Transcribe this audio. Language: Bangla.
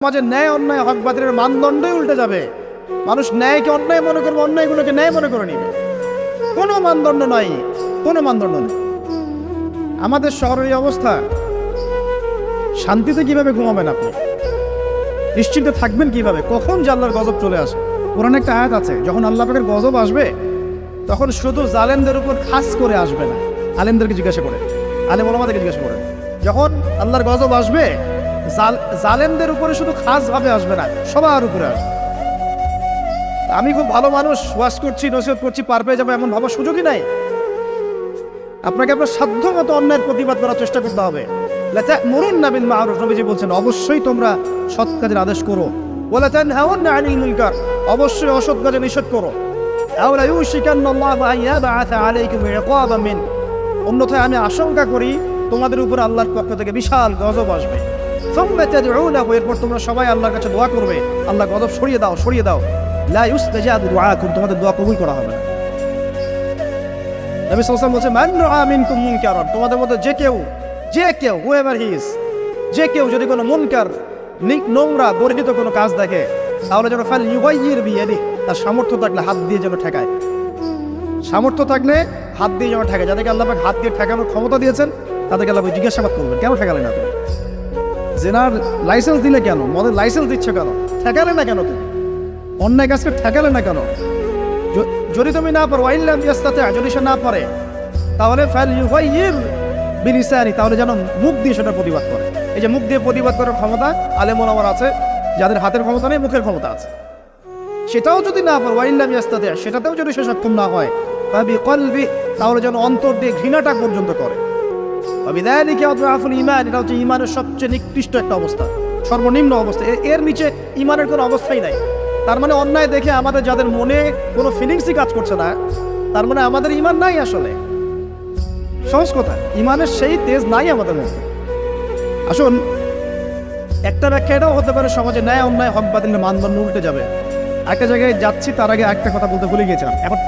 সমাজে ন্যায় অন্যায় হক বাতিলের মানদণ্ডই উল্টে যাবে। মানুষ ন্যায়কে অন্যায় মনে করবে, অন্যায়গুলোকে ন্যায় মনে করে নিবে। কোনো মানদণ্ড নাই, কোনো মানদণ্ড নেই। আমাদের শহরের এই অবস্থা, শান্তিতে কিভাবে ঘুমাবেন আপনি? নিশ্চিন্তে থাকবেন কিভাবে? কখন যে আল্লাহর গজব চলে আসে। কোরআনে একটা আয়াত আছে, যখন আল্লাহ পাকের গজব আসবে তখন শুধু জালেমদের উপর খাস করে আসবে না। আলেমদেরকে জিজ্ঞাসা করে, আলেম ওলামাদেরকে জিজ্ঞাসা করে, যখন আল্লাহর গজব আসবে জালেমদের উপরে শুধু খাস ভাবে আসবে না, সবার উপরে আসবে। আমি খুব ভালো মানুষ, ওয়াজ করছি, নসিহত করছি, পার পেয়ে যাবো এমন ভাবার সুযোগই নাই। আপনাকে আপনার সাধ্য মতো অন্যায়ের প্রতিবাদ করার চেষ্টা করতে হবে। লাতা'মুরুন্না বিল মা'রুফ, নবীজি বলছেন অবশ্যই তোমরা সৎ কাজের আদেশ করো। ওয়ালা তানহাউন্না আনিল মুনকার, অবশ্যই অসৎ কাজে নিষেধ করো। আও লা ইউশিকান্নাল্লাহু আন ইয়াবআসা আলাইকুম ইকাবাম মিন, অন্যথায় আমি আশঙ্কা করি তোমাদের উপর আল্লাহর পক্ষ থেকে বিশাল গজব আসবে। সুম্মা তাদউনাহু, এরপর তোমরা সবাই আল্লাহর কাছে দোয়া করবে, আল্লাহ গজব সরিয়ে দাও, সরিয়ে দাও। লা ইউস্তাজাবু দুআকুম, তোমাদের দোয়া কবুল করা হবে না। নবী সাল্লাল্লাহু আলাইহি ওয়াসাল্লাম বলেছেন, মান রাআ মিনকুম মুনকারান, তোমাদের মধ্যে যে কেউ হুএভার হি ইজ, যে কেউ যদি কোনো মুনকার, নোংরা গর্হিত কোনো কাজ দেখে, তাহলে যেন ফাল ইউগাইয়ির বিয়াদিহি, তার সামর্থ্য থাকলে হাত দিয়ে যেন ঠেকায়। সামর্থ্য থাকলে হাত দিয়ে যেন ঠেকায়। যাদেরকে আল্লাহ পাক হাত দিয়ে ঠেকানোর ক্ষমতা দিয়েছেন তাদেরকে আল্লাহ জিজ্ঞাসাবাদ করবেন, কেন ঠেকালে না তুমি? জেনার লাইসেন্স দিলে কেন? মদের লাইসেন্স দিচ্ছ কেন? ঠেকালে না কেন তুমি? অন্যায় কাজকে ঠেকালে না কেন? যদি তুমি না পারো, ওয়াইল্লাম ইয়াস্তাতি, যদি সে না পারে, তাহলে ফাল ইউগাইয়ির বিলিসানি, তাহলে যেন মুখ দিয়ে সেটা প্রতিবাদ করে। এই যে মুখ দিয়ে প্রতিবাদ করার ক্ষমতা আলেম ওলামার আছে, যাদের হাতের ক্ষমতা নেই, মুখের ক্ষমতা আছে। সেটাও যদি না পারে, ওয়াইল্লাম ইয়াস্তাতি, সেটাতেও যদি সে সক্ষম না হয়, ফাবিকলবি, তাহলে যেন অন্তর দিয়ে ঘৃণাটা পর্যন্ত করে। ওয়াবিযালিকা আদআফুল ঈমান, এটা হচ্ছে ঈমানের সবচেয়ে নিকৃষ্ট একটা অবস্থা, সর্বনিম্ন অবস্থা। এর নিচে ঈমানের কোনো অবস্থাই নাই। তার মানে অন্যায় দেখে আমাদের যাদের মনে কোনো ফিলিংসই কাজ করছে না, তার মানে আমাদের ঈমান নাই। আসলে সহজ কথা, ঈমানের সেই তেজ নাই আমাদের মধ্যে। আসুন, একটা ব্যাখ্যা এটাও হতে পারে সমাজে ন্যায় অন্যায় হক বাতিলের মানদণ্ড উল্টে যাবে। একটা জায়গায় যাচ্ছি, তার আগে একটা কথা বলতে ভুলে গিয়েছিলাম। এখন